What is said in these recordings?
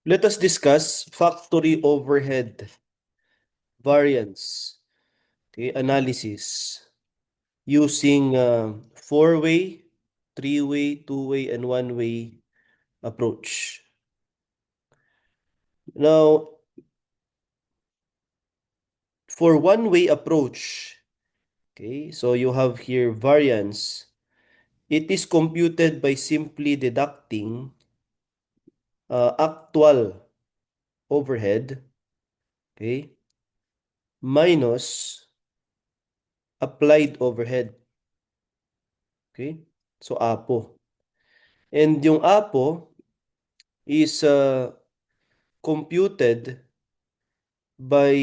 Let us discuss factory overhead variance, okay, analysis using four-way, three-way, two-way, and one-way approach. Now, for one-way approach, okay, so you have here variance. It is computed by simply deducting actual overhead, okay, minus applied overhead. Okay? So, APO. And yung APO is computed by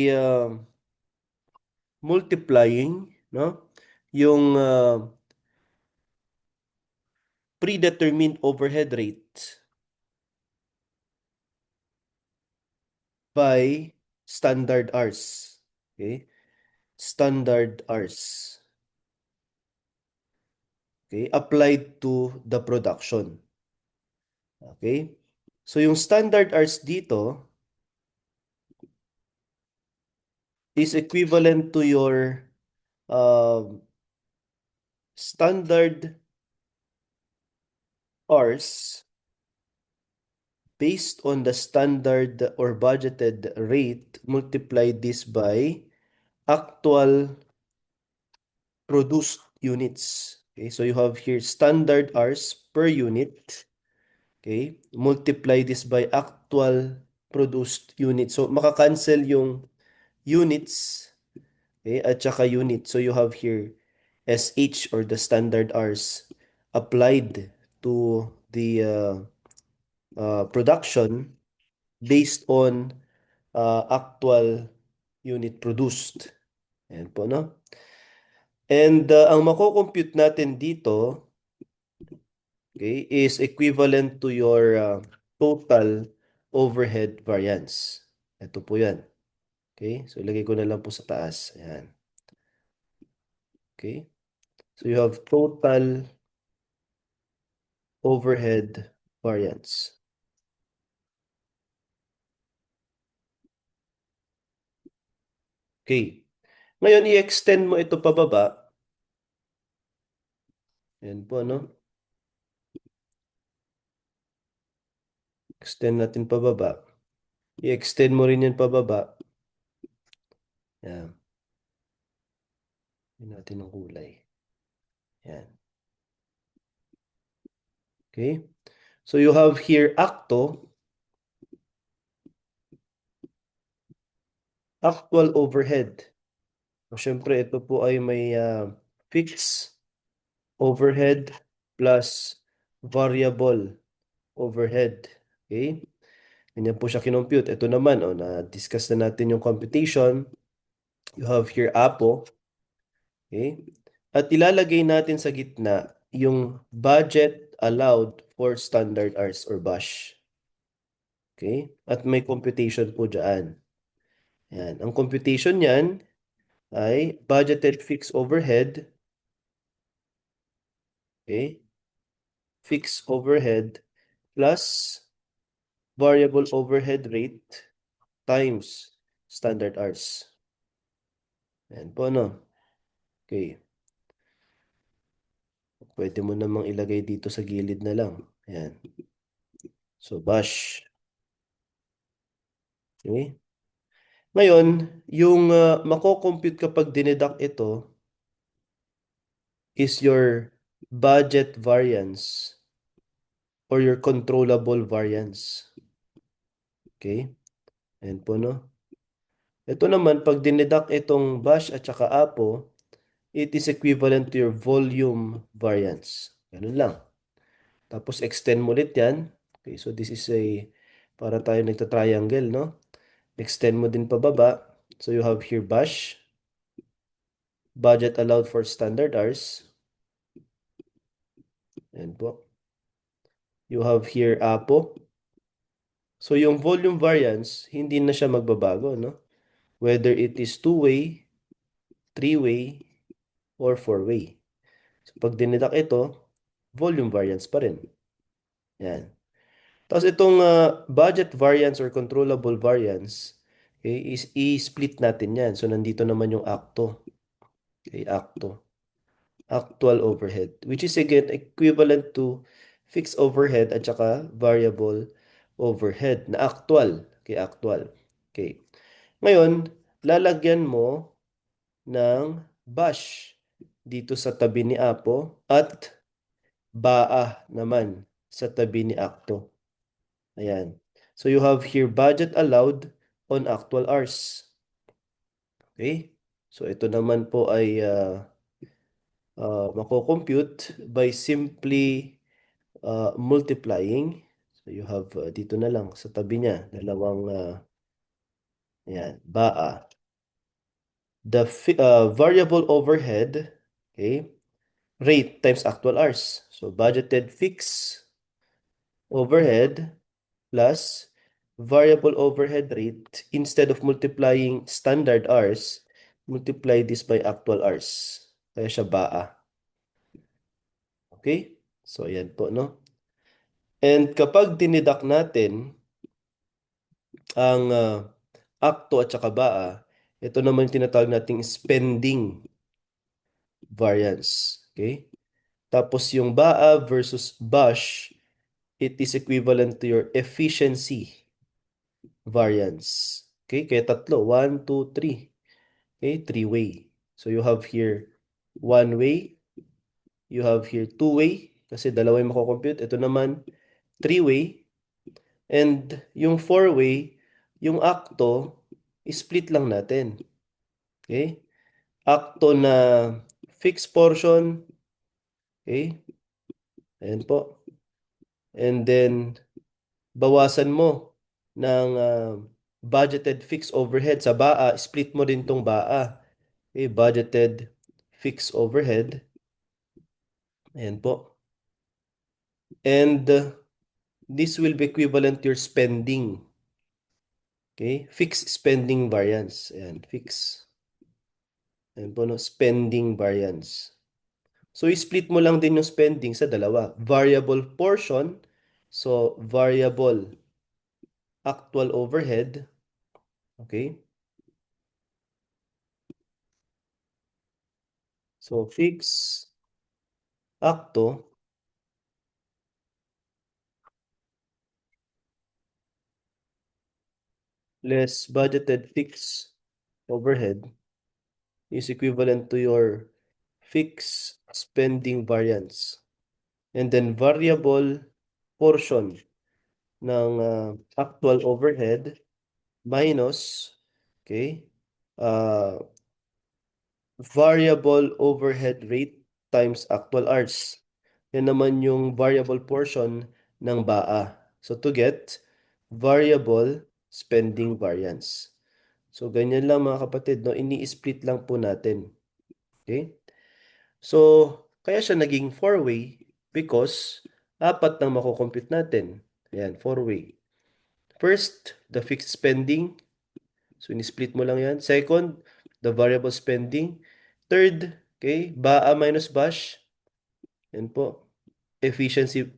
multiplying, no, yung predetermined overhead rate by standard hours. Okay? Standard hours. Okay? Applied to the production. Okay? So, yung standard hours dito is equivalent to your um, standard hours based on the standard or budgeted rate, multiply this by actual produced units. Okay, so you have here standard hours per unit. Okay, multiply this by actual produced unit. So makakancel yung units, okay, at saka unit. So you have here SH or the standard hours applied to the production based on actual unit produced. Ayan po, no? And ang mako-compute natin dito, okay, is equivalent to your total overhead variance. Ito po yan. Okay? So, ilagay ko na lang po sa taas. Ayan. Okay? So, you have total overhead variance. Okay. Ngayon, i-extend mo ito pababa. Ayan po, no? Extend natin pababa. I-extend mo rin yan pababa. Ayan. Yan natin ng kulay. Ayan. Okay? So you have here actual overhead. So, syempre, ito po ay may fixed overhead plus variable overhead. Okay? Ganyan po siya kinompute. Ito naman, na-discuss na natin yung computation. You have here APO. Okay? At ilalagay natin sa gitna yung budget allowed for standard hours or BAS. Okay? At may computation po dyan. Yan. Ang computation niyan ay budgeted fixed overhead, okay? Fixed overhead plus variable overhead rate times standard hours. Yan po, no? Okay. Pwede mo namang ilagay dito sa gilid na lang. Yan. So, bash. Okay? Ngayon, yung mako-compute kapag dineduct ito is your budget variance or your controllable variance. Okay? Ayan po, no? Ito naman, pag dineduct itong bash at saka apo, it is equivalent to your volume variance. Ganun lang. Tapos extend mo ulit yan. Okay, so this is para tayo nagta-triangle, no? Extend mo din pababa. So you have here bash, budget allowed for standard hours. Ayan po. You have here apo. So yung volume variance, hindi na siya magbabago, no? Whether it is two-way, three-way, or four-way. So pag dineduct ito, volume variance pa rin. Yan. Tapos itong budget variance or controllable variance, okay, is i-split natin yan. So nandito naman yung acto. Okay, acto. Actual overhead, which is again equivalent to fixed overhead at saka variable overhead na actual. Okay, actual. Okay. Ngayon, lalagyan mo ng bash dito sa tabi ni Apo at baa naman sa tabi ni Akto. Ayan. So you have here budget allowed on actual hours. Okay? So ito naman po ay mako-compute by simply multiplying. So you have dito na lang sa tabi niya, dalawang ayan, baa. The variable overhead, okay, rate times actual hours. So budgeted fixed overhead plus variable overhead rate, instead of multiplying standard hours, multiply this by actual hours. Kaya siya baa. Okay? So, ayan po, no? And kapag dinidak natin ang akto at saka baa, ito naman yung tinatawag nating spending variance. Okay? Tapos yung baa versus bash, it is equivalent to your efficiency variance. Okay? Kaya tatlo. 1, 2, 3. Okay? Three-way. So you have here one way. You have here two-way. Kasi dalawa yung mako-compute. Ito naman, three-way. And yung four-way, yung akto, split lang natin. Okay? Akto na fixed portion. Okay? Ayan po. And then, bawasan mo ng budgeted fixed overhead sa baa. Split mo din tong baa. Okay? Budgeted fixed overhead. Ayan po. And this will be equivalent to your spending. Okay? Fixed spending variance. Ayan, fixed. Ayan po, no? Spending variance. So, i-split mo lang din yung spending sa dalawa. Variable portion. So, variable actual overhead. Okay? So, fixed acto less budgeted fixed overhead is equivalent to your fixed spending variance. And then variable portion ng actual overhead minus, okay, variable overhead rate times actual hours. Yan naman yung variable portion ng BAA. So to get variable spending variance. So ganyan lang mga kapatid, no? Ini-split lang po natin. Okay? So, kaya siya naging four-way because apat nang mako-compute natin. Ayan, four-way. First, the fixed spending. So, ini-split mo lang yan. Second, the variable spending. Third, okay, BAA minus BASH. Yan po. Efficiency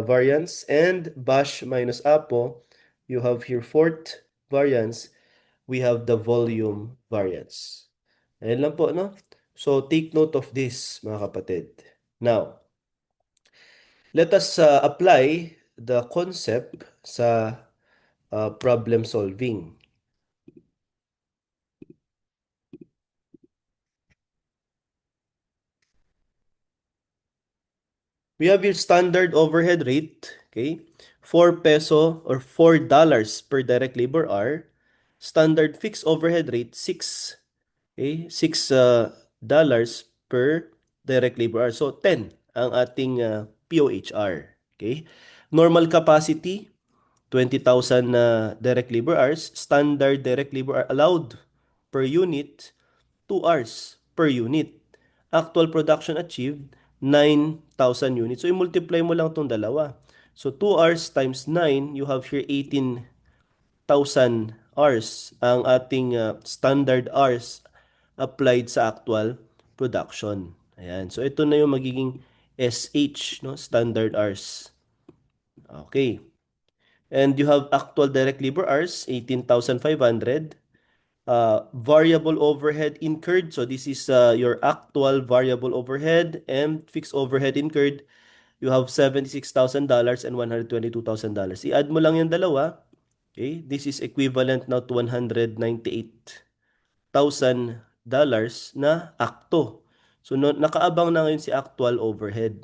variance. And BASH minus APO. You have here fourth variance. We have the volume variance. Ayan lang po, no? So, take note of this, mga kapatid. Now, let us apply the concept sa problem solving. We have your standard overhead rate, okay? 4 peso or $4 per direct labor hour. Standard fixed overhead rate, 6, okay? $6 per direct labor hour. So, 10 ang ating POHR, okay? Normal capacity, 20,000 na direct labor hours. Standard direct labor hour allowed per unit, 2 hours per unit. Actual production achieved, 9,000 units. So, i-multiply mo lang itong dalawa. So, 2 hours times 9, you have here 18,000 hours ang ating standard hours applied sa actual production. Ayan. So, ito na yung magiging SH, no? Standard hours. Okay. And you have actual direct labor hours, 18,500. Variable overhead incurred. So this is your actual variable overhead and fixed overhead incurred. You have $76,000 and $122,000. I-add mo lang yung dalawa. Okay? This is equivalent now to $198,000 na akto. So no, nakaabang na ngayon si actual overhead.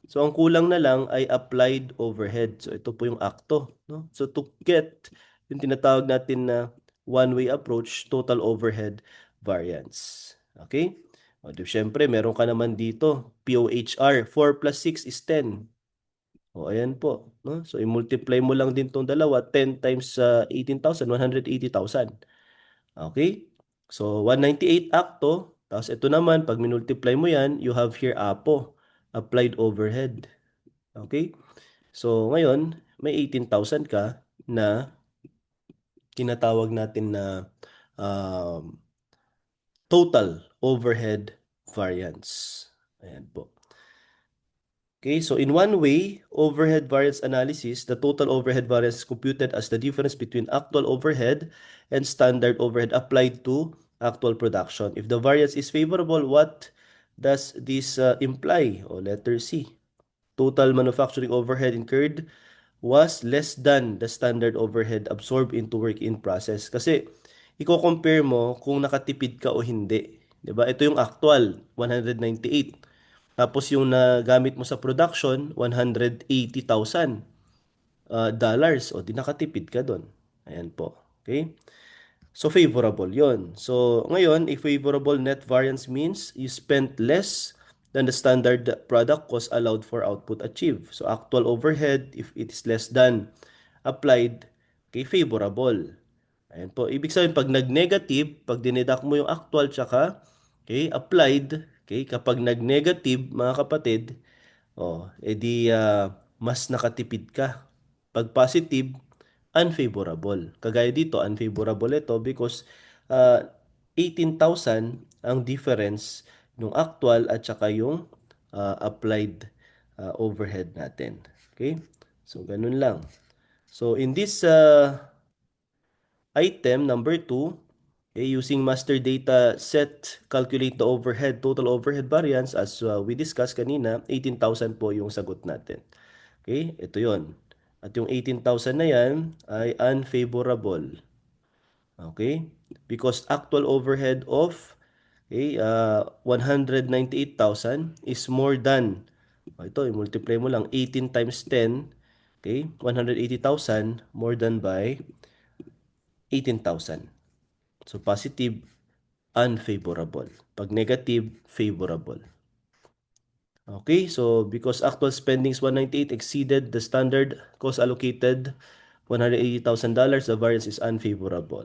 So ang kulang na lang ay applied overhead. So ito po yung akto, no? So to get yung tinatawag natin na one-way approach, total overhead variance. Okay? O di syempre, meron ka naman dito, POHR, 4 plus 6 is 10. O ayan po, no? So i-multiply mo lang din tong dalawa, 10 times 18,000, 180,000. Okay? So 198 akto, tapos ito naman, pag minultiply mo yan, you have here APO, applied overhead. Okay? So, ngayon, may 18,000 ka na tinatawag natin na um, total overhead variance. Ayan po. Okay, so in one way, overhead variance analysis, the total overhead variance is computed as the difference between actual overhead and standard overhead applied to actual production. If the variance is favorable, what does this imply? O letter C. Total manufacturing overhead incurred was less than the standard overhead absorbed into work in process. Kasi i-compare mo kung nakatipid ka o hindi. 'Di ba? Ito yung actual, 198. Tapos yung nagamit mo sa production, 180,000 dollars. O di nakatipid ka doon. Ayan po. Okay? So, favorable yon. So, ngayon, a favorable net variance means you spent less than the standard product cost allowed for output achieved. So, actual overhead, if it is less than applied, okay, favorable. Ayan po. Ibig sabihin, pag nag-negative, pag dineduct mo yung actual tsaka, okay, applied, okay, kapag nag-negative, mga kapatid, oh, edi mas nakatipid ka. Pag positive, unfavorable. Kagaya dito, unfavorable ito because uh, 18,000 ang difference nung actual at saka yung applied overhead natin. Okay? So, ganun lang. So, in this item, number 2, okay, using master data set, calculate the overhead, total overhead variance as we discussed kanina, 18,000 po yung sagot natin. Okay, ito yon. At yung 18,000 na yan ay unfavorable. Okay? Because actual overhead of 198,000 is more than, ito, i-multiply mo lang, 18 times 10, okay, 180,000 more than by 18,000. So, positive, unfavorable. Pag negative, favorable. Okay, so because actual spendings 198 exceeded the standard cost allocated $180,000, the variance is unfavorable.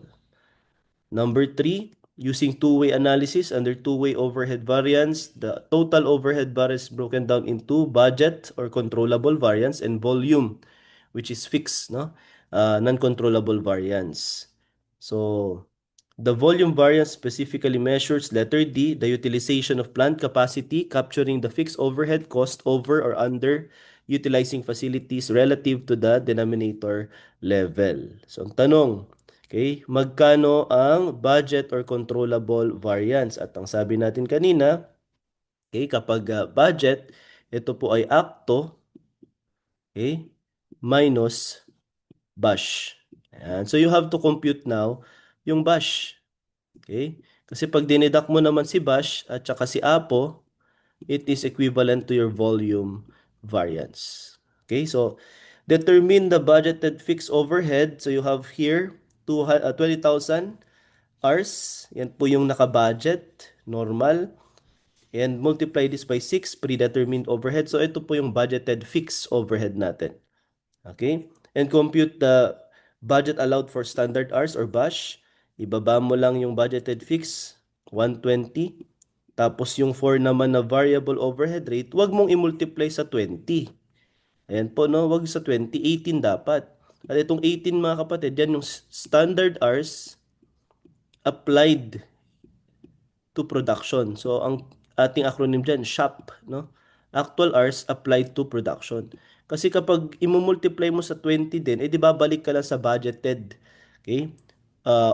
Number 3, using two-way analysis under two-way overhead variance, the total overhead variance is broken down into budget or controllable variance and volume, which is fixed, no? Non-controllable variance. So, the volume variance specifically measures, letter D, the utilization of plant capacity, capturing the fixed overhead cost over or under utilizing facilities relative to the denominator level. So, ang tanong, okay, magkano ang budget or controllable variance? At ang sabi natin kanina, okay, kapag budget, ito po ay akto, okay, minus bash. Ayan. So, you have to compute now yung bash. Okay? Kasi pag dineduct mo naman si bash at saka si apo, it is equivalent to your volume variance. Okay? So, determine the budgeted fixed overhead. So, you have here 20,000 hours. Yan po yung naka-budget, normal. And multiply this by 6, predetermined overhead. So, ito po yung budgeted fixed overhead natin. Okay? And compute the budget allowed for standard hours or BASH. Ibaba mo lang yung budgeted fix, 120. Tapos yung 4 naman na variable overhead rate, wag mong i-multiply sa 20. Ayan po, no? Wag sa 20, 18 dapat. At itong 18 mga kapatid, yan yung standard hours applied to production. So, ang ating acronym dyan, SHOP, no? actual hours applied to production. Kasi kapag imumultiply mo sa 20 din, di babalik ka lang sa budgeted, okay?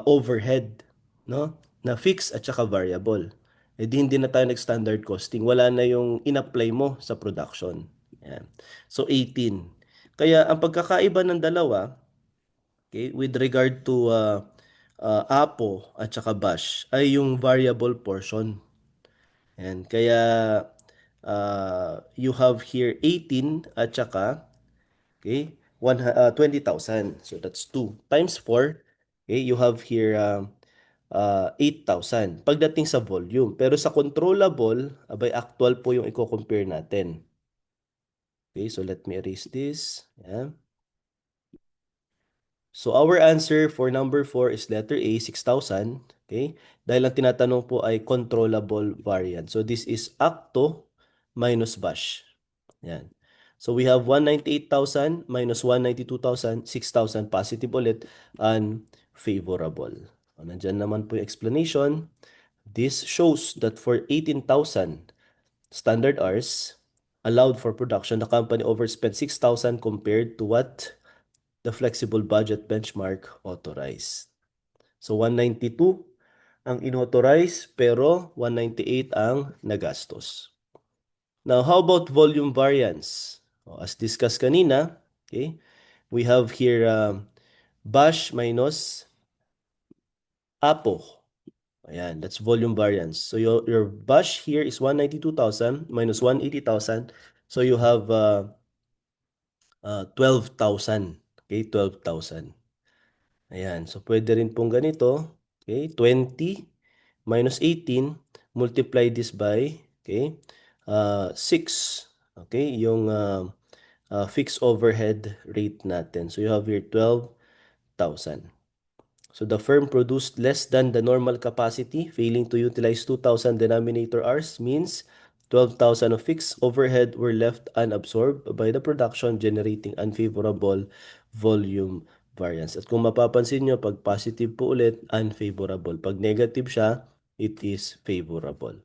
Overhead, no? Na fixed at saka variable. Di hindi na tayo nag-standard costing. Wala na yung in-apply mo sa production. Yan. So 18. Kaya ang pagkakaiba ng dalawa, okay, with regard to APO at saka BASH ay yung variable portion. Yan. Kaya you have here 18 at saka okay, 20,000. So that's 2 times 4. Okay, you have here 8,000 pagdating sa volume. Pero sa controllable, abay actual po yung i-compare natin. Okay, so let me erase this. Yeah. So our answer for number 4 is letter A, 6,000. Okay? Dahil ang tinatanong po ay controllable variant. So this is acto minus bash. Yan. So we have 198,000 minus 192,000, 6,000 positive ulit, unfavorable. Nandyan naman po yung explanation. This shows that for 18,000 standard hours allowed for production, the company overspent 6,000 compared to what the flexible budget benchmark authorized. So 192 ang inauthorize pero 198 ang nagastos. Now, how about volume variance? As discussed kanina, okay, we have here BASH minus APO. Ayan, that's volume variance. So your BASH here is 192,000 minus 180,000. So you have 12,000. Okay, 12,000. Ayan, so pwede rin pong ganito. Okay, 20 minus 18, multiply this by, okay, 6. Okay, yung fixed overhead rate natin. So you have here 12,000. So the firm produced less than the normal capacity, failing to utilize 2,000 denominator hours means 12,000 of fixed overhead were left unabsorbed by the production, generating unfavorable volume variance. At kung mapapansin nyo, pag positive po ulit, unfavorable. Pag negative siya, it is favorable.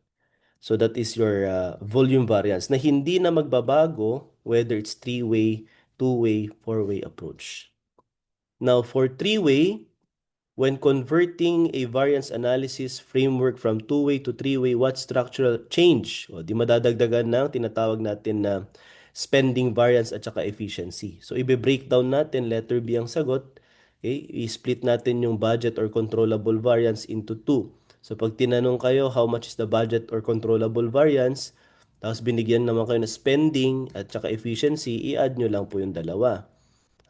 So that is your volume variance na hindi na magbabago whether it's three-way, two-way, four-way approach. Now for three-way, when converting a variance analysis framework from two-way to three-way, what structural change? O di madadagdagan na tinatawag natin na spending variance at saka efficiency. So i-breakdown natin, letter B ang sagot. Okay? I-split natin yung budget or controllable variance into two. So pag tinanong kayo how much is the budget or controllable variance, tapos binigyan naman kayo na spending at saka efficiency, i-add nyo lang po yung dalawa.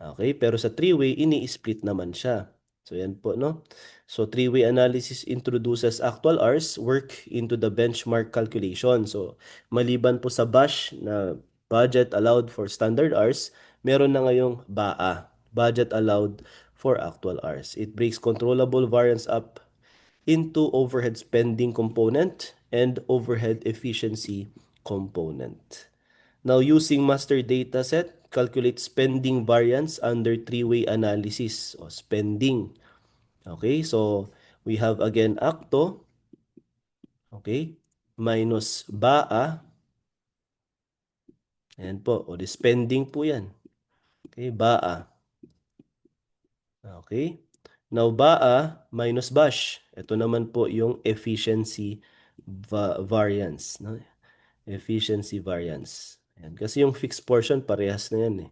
Okay, pero sa three-way, ini-split naman siya. So yan po, no? So three-way analysis introduces actual hours work into the benchmark calculation. So maliban po sa BASH na budget allowed for standard hours, meron na ngayong BAA, budget allowed for actual hours. It breaks controllable variance up into overhead spending component and overhead efficiency component. Now, using master data set, calculate spending variance under three-way analysis o spending. Okay, so we have again acto, okay, minus BAA. Ayan po, o di spending po yan. Okay, BAA. Okay, now BAA minus BASH. Ito naman po yung efficiency variance. No? Efficiency variance. Ayan. Kasi yung fixed portion, parehas na yan eh.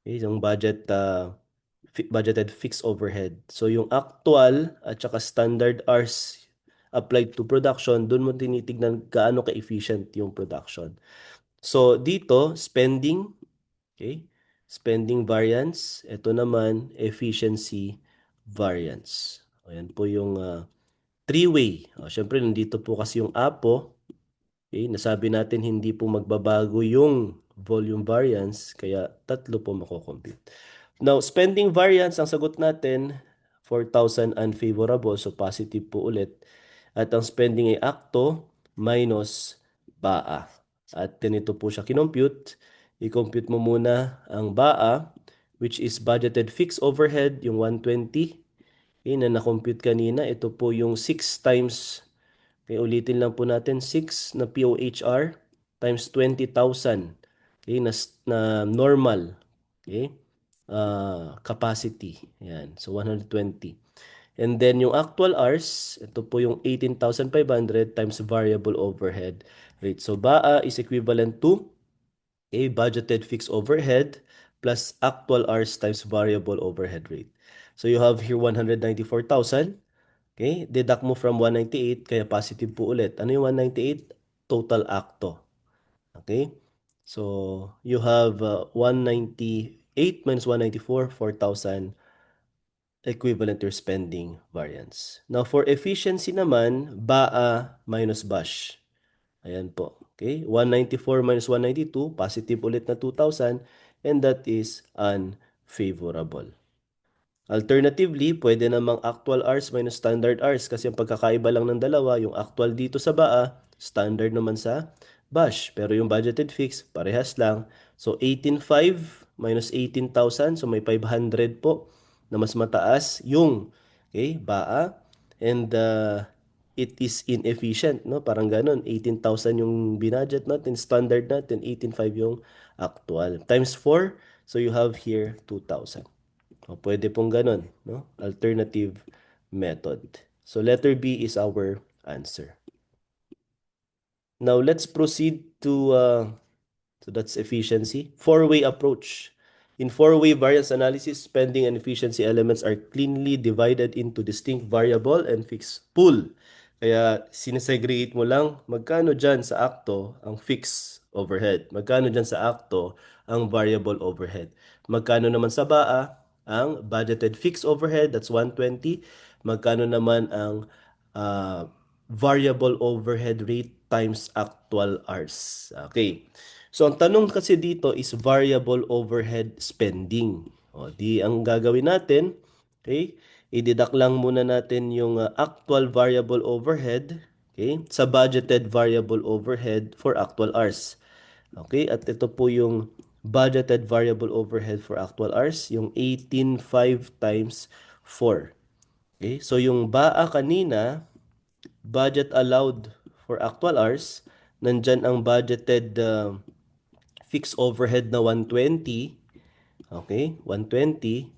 Okay, yung budgeted fixed overhead. So yung actual at saka standard hours applied to production, doon mo tinitignan gaano ka-efficient yung production. So dito, spending, okay? Spending variance, ito naman efficiency variance. Ayan po yung three-way. Syempre nandito po kasi yung APO. Okay, nasabi natin hindi po magbabago yung volume variance, kaya tatlo po mako-compute. Now, spending variance, ang sagot natin, 4,000 unfavorable, so positive po ulit. At ang spending ay acto minus BAA. At ganito po siya kinompute. I-compute mo muna ang BAA, which is budgeted fixed overhead, yung 120. Okay, na na-compute kanina, ito po yung 6 times. Okay, ulitin lang po natin, 6 na POHR times 20,000. Okay, na normal. Okay? Capacity. Yan. So 120. And then yung actual hours, ito po yung 18,500 times variable overhead rate. So BAA is equivalent to a budgeted fixed overhead plus actual hours times variable overhead rate. So you have here 194,000. Okay? Deduct mo from 198, kaya positive po ulit. Ano yung 198? Total acto. Okay? So you have 198 minus 194, 4,000 equivalent to spending variance. Now for efficiency naman, BAA minus BASH. Ayan po. Okay? 194 minus 192, positive ulit na 2,000, and that is unfavorable. Alternatively, pwede namang actual hours minus standard hours kasi ang pagkakaiba lang ng dalawa, yung actual dito sa BAA, standard naman sa BASH. Pero yung budgeted fix, parehas lang. So 18,500 minus 18,000, so may 500 po na mas mataas yung BAA. And it is inefficient, no? Parang ganun, 18,000 yung binudget natin, standard natin, 18,500 yung actual. Times 4, so you have here 2,000. O, pwede pong ganun, no? Alternative method. So letter B is our answer. Now let's proceed to so that's efficiency. Four-way approach. In four-way variance analysis, spending and efficiency elements are cleanly divided into distinct variable and fixed pool. Kaya sinesegregate mo lang magkano dyan sa akto ang fixed overhead. Magkano dyan sa akto ang variable overhead. Magkano naman sa BAA ang budgeted fixed overhead, that's 120. Magkano naman ang variable overhead rate times actual hours. Okay. So, ang tanong kasi dito is variable overhead spending. O, di ang gagawin natin, okay, i-deduct lang muna natin yung actual variable overhead, okay, sa budgeted variable overhead for actual hours. Okay, at ito po yung budgeted variable overhead for actual hours, yung 18,500 times 4. Okay, so yung BAA kanina, budget allowed for actual hours, nandyan ang budgeted fixed overhead na 120. Okay, 120.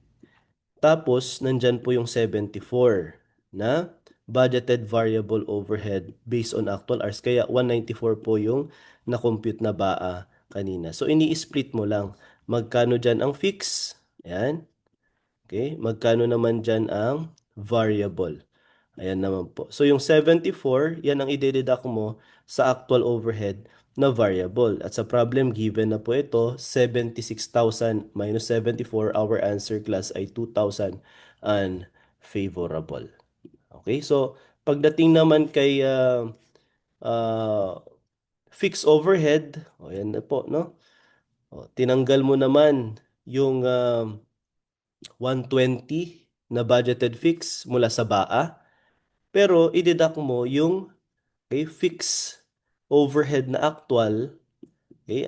Tapos, nandyan po yung 74 na budgeted variable overhead based on actual hours. Kaya 194 po yung na-compute na BAA kanina. So, ini-split mo lang. Magkano dyan ang fixed? Ayan. Okay, magkano naman dyan ang variable? Ayan naman po. So yung 74, yan ang i-deduct mo sa actual overhead na variable. At sa problem given na po ito, 76,000 minus 74, our answer class ay 2,000 unfavorable. Okay, so pagdating naman kay uh, fixed overhead, o yan na po, no? O, tinanggal mo naman yung 120 na budgeted fix mula sa BAA. Pero i-deduct mo yung fixed overhead na actual,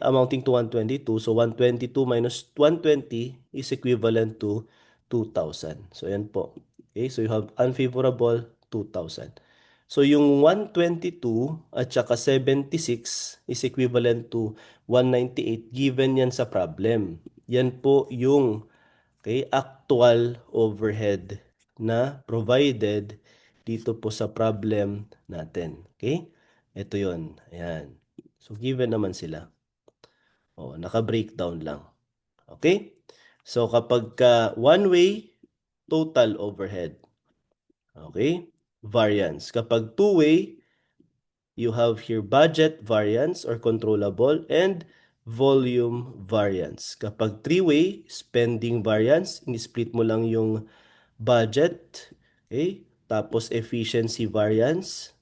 amounting to 122. So 122 minus 120 is equivalent to 2,000. So yan po. Okay, so you have unfavorable 2,000. So yung 122 at saka 76 is equivalent to 198 given yan sa problem. Yan po yung actual overhead na provided dito po sa problem natin. Okay? Ito yon. Ayan. So, given naman sila. O, naka-breakdown lang. Okay? So, kapag one way, total overhead. Okay? Variance. Kapag two-way, you have here budget variance or controllable and volume variance. Kapag three-way, spending variance, ini-split mo lang yung budget, okay? Tapos efficiency variance,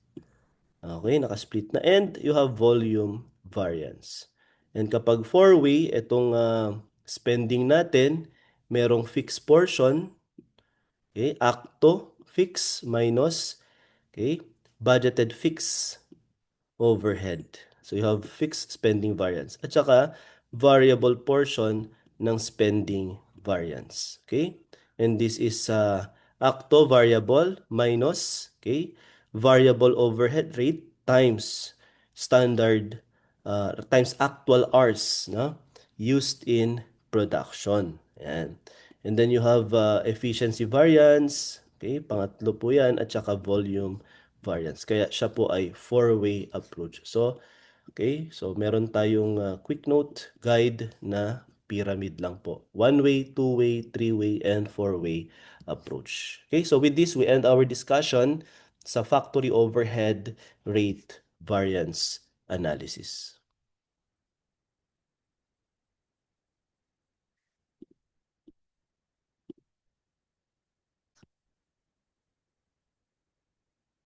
okay, nakasplit na, and you have volume variance. And kapag four-way, itong spending natin, merong fixed portion, okay, acto fix minus, okay, budgeted fix overhead. So you have fixed spending variance at saka variable portion ng spending variance. Okay? And this is acto variable minus variable overhead rate times standard times actual hours, no, used in production. Yan. And then you have efficiency variance, okay, pangatlo po yan, at saka volume variance. Kaya siya po ay four-way approach. So, okay, so meron tayong quick note guide na pyramid lang po. One-way, two-way, three-way, and four-way approach. Okay, so with this, we end our discussion sa factory overhead rate variance analysis.